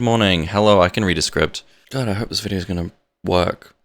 Morning. Hello, I can read a script. God, I hope this video is gonna work.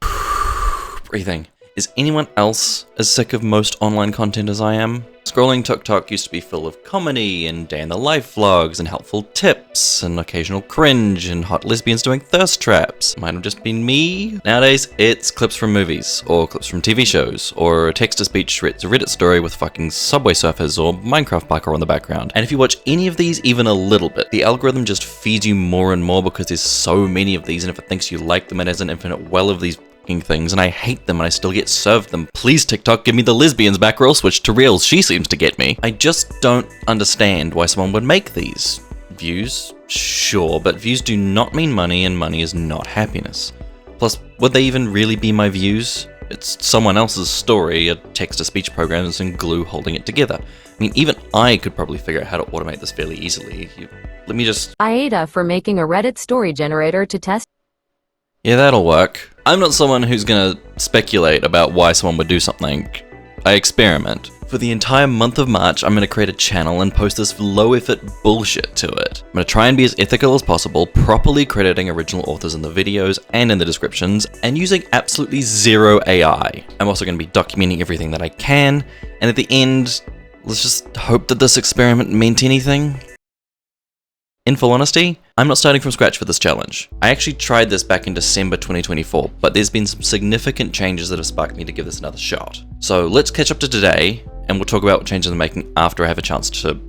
Breathing. Is anyone else as sick of most online content as I am? Scrolling TikTok used to be full of comedy and day in the life vlogs and helpful tips and occasional cringe and hot lesbians doing thirst traps. Might have just been me. Nowadays, it's clips from movies or clips from TV shows or a text-to-speech Reddit story with fucking Subway Surfers or Minecraft parkour on the background. And if you watch any of these even a little bit, the algorithm just feeds you more and more because there's so many of these, and if it thinks you like them, it has an infinite well of these things, and I hate them and I still get served them. Please TikTok, give me the lesbians back or I'll switch to Reels. She seems to get me. I just don't understand why someone would make these. Views? Sure, but views do not mean money and money is not happiness. Plus, would they even really be my views? It's someone else's story, a text-to-speech program that's in glue holding it together. I mean, even I could probably figure out how to automate this fairly easily. Let me just... IATA for making a Reddit story generator to test. Yeah, that'll work. I'm not someone who's gonna speculate about why someone would do something. I experiment. For the entire month of March, I'm gonna create a channel and post this low-effort bullshit to it. I'm gonna try and be as ethical as possible, properly crediting original authors in the videos and in the descriptions, and using absolutely zero AI. I'm also gonna be documenting everything that I can, and at the end, let's just hope that this experiment meant anything. In full honesty, I'm not starting from scratch for this challenge. I actually tried this back in December 2024, but there's been some significant changes that have sparked me to give this another shot. So let's catch up to today, and we'll talk about what changes I'm making after I have a chance to,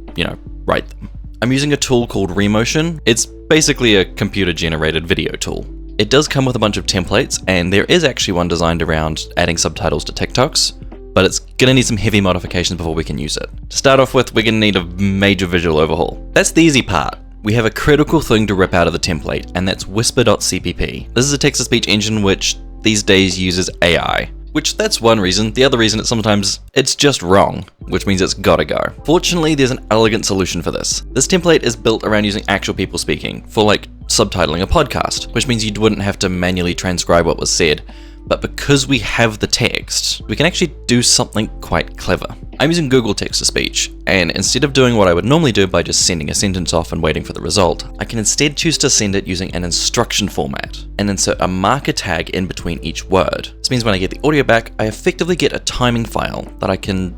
write them. I'm using a tool called Remotion. It's basically a computer-generated video tool. It does come with a bunch of templates, and there is actually one designed around adding subtitles to TikToks, but it's gonna need some heavy modifications before we can use it. To start off with, we're gonna need a major visual overhaul. That's the easy part. We have a critical thing to rip out of the template, and that's whisper.cpp. This is a text-to-speech engine which these days uses AI, which that's one reason. The other reason is sometimes it's just wrong, which means it's gotta go. Fortunately, there's an elegant solution for this. This template is built around using actual people speaking, for like subtitling a podcast, which means you wouldn't have to manually transcribe what was said. But because we have the text, we can actually do something quite clever. I'm using Google Text-to-Speech, and instead of doing what I would normally do by just sending a sentence off and waiting for the result, I can instead choose to send it using an instruction format, and insert a marker tag in between each word. This means when I get the audio back, I effectively get a timing file that I can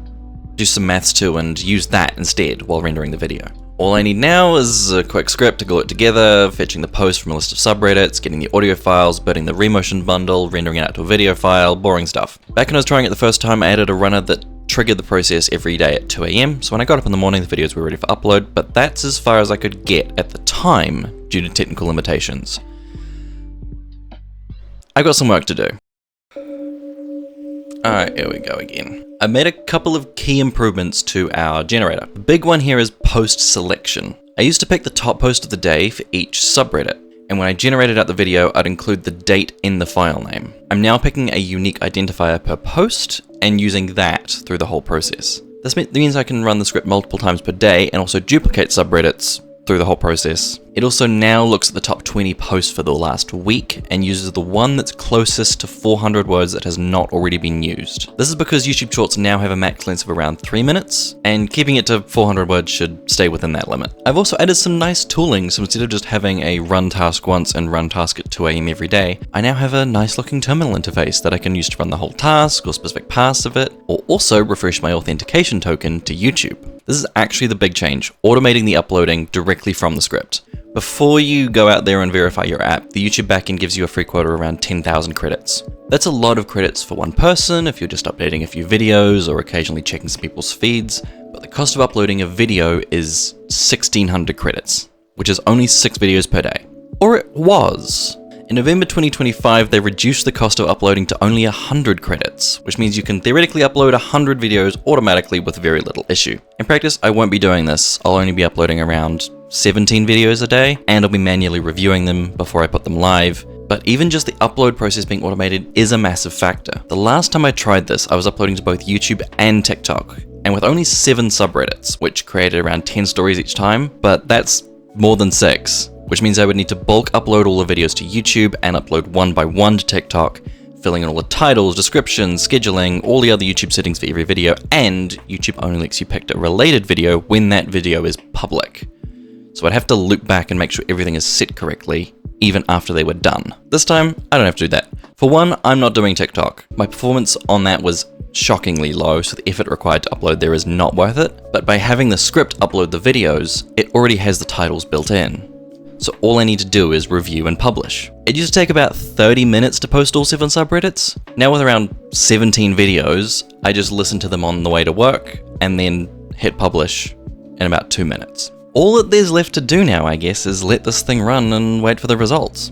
do some maths to and use that instead while rendering the video. All I need now is a quick script to glue it together, fetching the post from a list of subreddits, getting the audio files, building the Remotion bundle, rendering it out to a video file, boring stuff. Back when I was trying it the first time, I added a runner that triggered the process every day at 2 AM, so when I got up in the morning, the videos were ready for upload, but that's as far as I could get at the time due to technical limitations. I've got some work to do. Alright, here we go again. I made a couple of key improvements to our generator. The big one here is post selection. I used to pick the top post of the day for each subreddit, and when I generated out the video, I'd include the date in the file name. I'm now picking a unique identifier per post and using that through the whole process. This means I can run the script multiple times per day and also duplicate subreddits through the whole process. It also now looks at the top 20 posts for the last week and uses the one that's closest to 400 words that has not already been used. This is because YouTube Shorts now have a max length of around 3 minutes, and keeping it to 400 words should stay within that limit. I've also added some nice tooling, so instead of just having a run task once and run task at 2 AM every day, I now have a nice looking terminal interface that I can use to run the whole task or specific parts of it, or also refresh my authentication token to YouTube. This is actually the big change, automating the uploading directly from the script. Before you go out there and verify your app, the YouTube backend gives you a free quota around 10,000 credits. That's a lot of credits for one person if you're just updating a few videos or occasionally checking some people's feeds, but the cost of uploading a video is 1,600 credits, which is only 6 videos per day. Or it was. In November 2025, they reduced the cost of uploading to only 100 credits, which means you can theoretically upload 100 videos automatically with very little issue. In practice, I won't be doing this. I'll only be uploading around 17 videos a day, and I'll be manually reviewing them before I put them live. But even just the upload process being automated is a massive factor. The last time I tried this, I was uploading to both YouTube and TikTok, and with only 7 subreddits, which created around 10 stories each time, but that's more than 6. Which means I would need to bulk upload all the videos to YouTube and upload one by one to TikTok, filling in all the titles, descriptions, scheduling, all the other YouTube settings for every video, and YouTube only lets you pick a related video when that video is public. so I'd have to loop back and make sure everything is set correctly, even after they were done. This time, I don't have to do that. For one, I'm not doing TikTok. My performance on that was shockingly low, so the effort required to upload there is not worth it. But by having the script upload the videos, it already has the titles built in. So all I need to do is review and publish. It used to take about 30 minutes to post all 7 subreddits. Now with around 17 videos, I just listen to them on the way to work and then hit publish in about 2 minutes. All that there's left to do now, I guess, is let this thing run and wait for the results.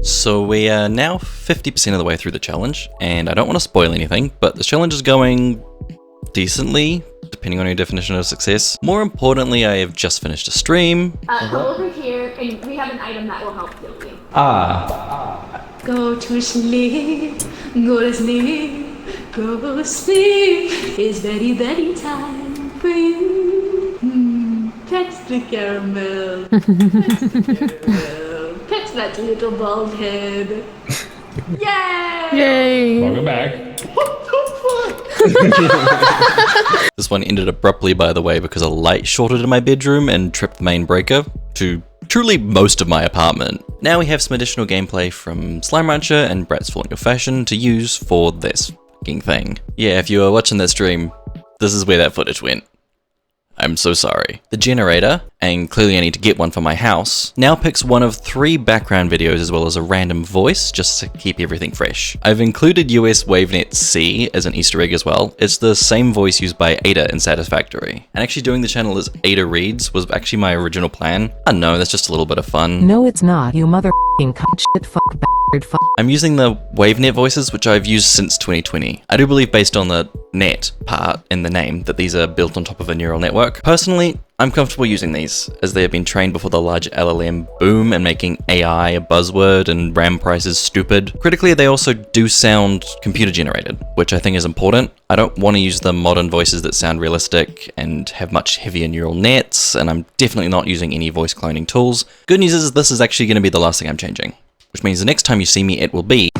So we are now 50% of the way through the challenge, and I don't want to spoil anything, but this challenge is going decently, depending on your definition of success. More importantly, I have just finished a stream. Go over here, and we have an item that will help heal you. Go to sleep, go to sleep, go to sleep. It's very, very time for you. Catch the caramel, catch the caramel, catch that little bald head. Yay! Yay! Welcome back. This one ended abruptly, by the way, because a light shorted in my bedroom and tripped the main breaker to truly most of my apartment. Now we have some additional gameplay from Slime Rancher and Brat's Falling Your Fashion to use for this fucking thing. Yeah, if you were watching that stream, this is where that footage went. I'm so sorry. The generator, and clearly I need to get one for my house, now picks one of 3 background videos as well as a random voice just to keep everything fresh. I've included US WaveNet C as an Easter egg as well. It's the same voice used by Ada in Satisfactory. And actually doing the channel as Ada Reads was actually my original plan. I don't know, that's just a little bit of fun. No, it's not, you mother cunt shit fuck bastard fuck. I'm using the WaveNet voices, which I've used since 2020. I do believe, based on the net part in the name, that these are built on top of a neural network. Personally, I'm comfortable using these, as they have been trained before the large LLM boom and making AI a buzzword and RAM prices stupid. Critically, they also do sound computer generated, which I think is important. I don't want to use the modern voices that sound realistic and have much heavier neural nets, and I'm definitely not using any voice cloning tools. Good news is this is actually going to be the last thing I'm changing, which means the next time you see me, it will be...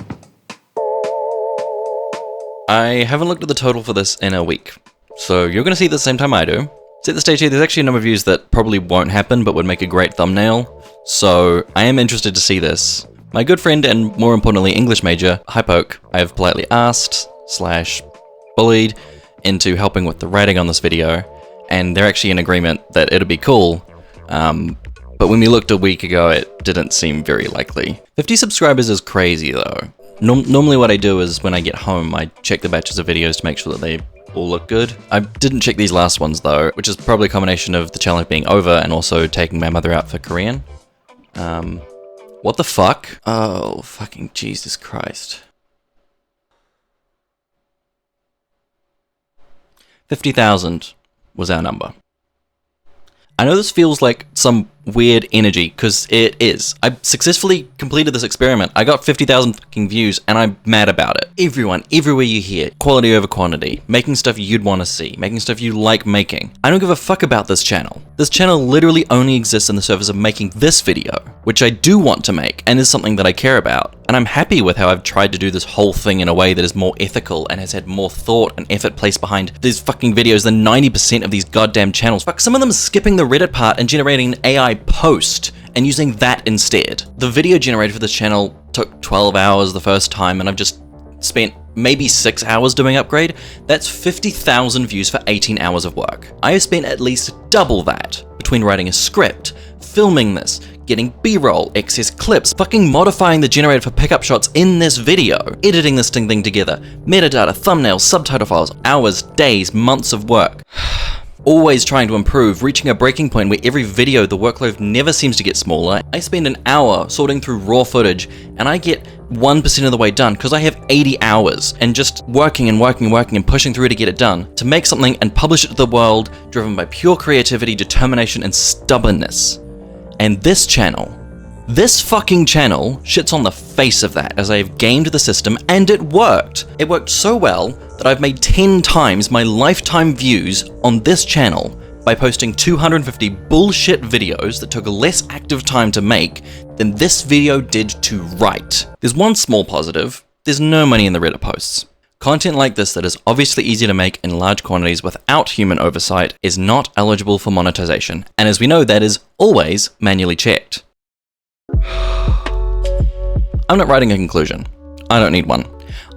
I haven't looked at the total for this in a week, so you're going to see it at the same time I do. Set the stage here, there's actually a number of views that probably won't happen but would make a great thumbnail, so I am interested to see this. My good friend and more importantly English major, Hypoke, I have politely asked / bullied into helping with the writing on this video, and they're actually in agreement that it'll be cool, but when we looked a week ago it didn't seem very likely. 50 subscribers is crazy though. Normally what I do is when I get home I check the batches of videos to make sure that they all look good. I didn't check these last ones though, which is probably a combination of the challenge being over and also taking my mother out for Korean. What the fuck? Oh, fucking Jesus Christ. 50,000 was our number. I know this feels like some weird energy, because it is. I successfully completed this experiment. I got 50,000 fucking views, and I'm mad about it. Everyone, everywhere you hear, quality over quantity, making stuff you'd want to see, making stuff you like making. I don't give a fuck about this channel. This channel literally only exists in the service of making this video, which I do want to make, and is something that I care about. And I'm happy with how I've tried to do this whole thing in a way that is more ethical and has had more thought and effort placed behind these fucking videos than 90% of these goddamn channels. Fuck, some of them are skipping the Reddit part and generating an AI post and using that instead. The video generated for this channel took 12 hours the first time, and I've just spent maybe 6 hours doing upgrade. That's 50,000 views for 18 hours of work. I have spent at least double that between writing a script, filming this, getting B-roll, excess clips, fucking modifying the generator for pickup shots in this video, editing this thing together, metadata, thumbnails, subtitle files, hours, days, months of work. Always trying to improve, reaching a breaking point where every video the workload never seems to get smaller. I spend an hour sorting through raw footage and I get 1% of the way done because I have 80 hours and just working and pushing through to get it done, to make something and publish it to the world driven by pure creativity, determination and stubbornness. And this channel, this fucking channel shits on the face of that, as I have gamed the system, and it worked. It worked so well that I've made 10 times my lifetime views on this channel by posting 250 bullshit videos that took less active time to make than this video did to write. There's one small positive: there's no money in the Reddit posts. Content like this that is obviously easy to make in large quantities without human oversight is not eligible for monetization, and as we know, that is always manually checked. I'm not writing a conclusion. I don't need one.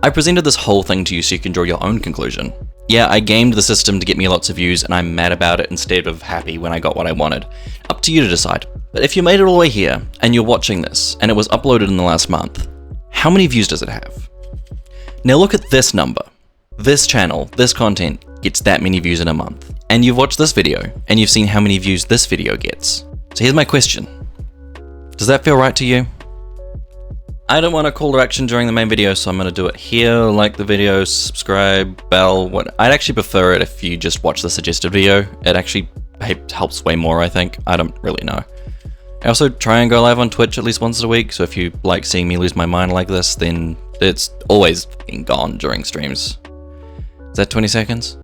I presented this whole thing to you so you can draw your own conclusion. Yeah, I gamed the system to get me lots of views and I'm mad about it instead of happy when I got what I wanted. Up to you to decide. But if you made it all the way here and you're watching this and it was uploaded in the last month, how many views does it have? Now look at this number. This channel, this content gets that many views in a month. And you've watched this video and you've seen how many views this video gets. So here's my question. Does that feel right to you? I don't want a call to action during the main video, so I'm going to do it here. Like the video, subscribe, bell, what. I'd actually prefer it if you just watch the suggested video. It actually helps way more, I think. I don't really know. I also try and go live on Twitch at least once a week, so if you like seeing me lose my mind like this, then it's always been gone during streams. Is that 20 seconds?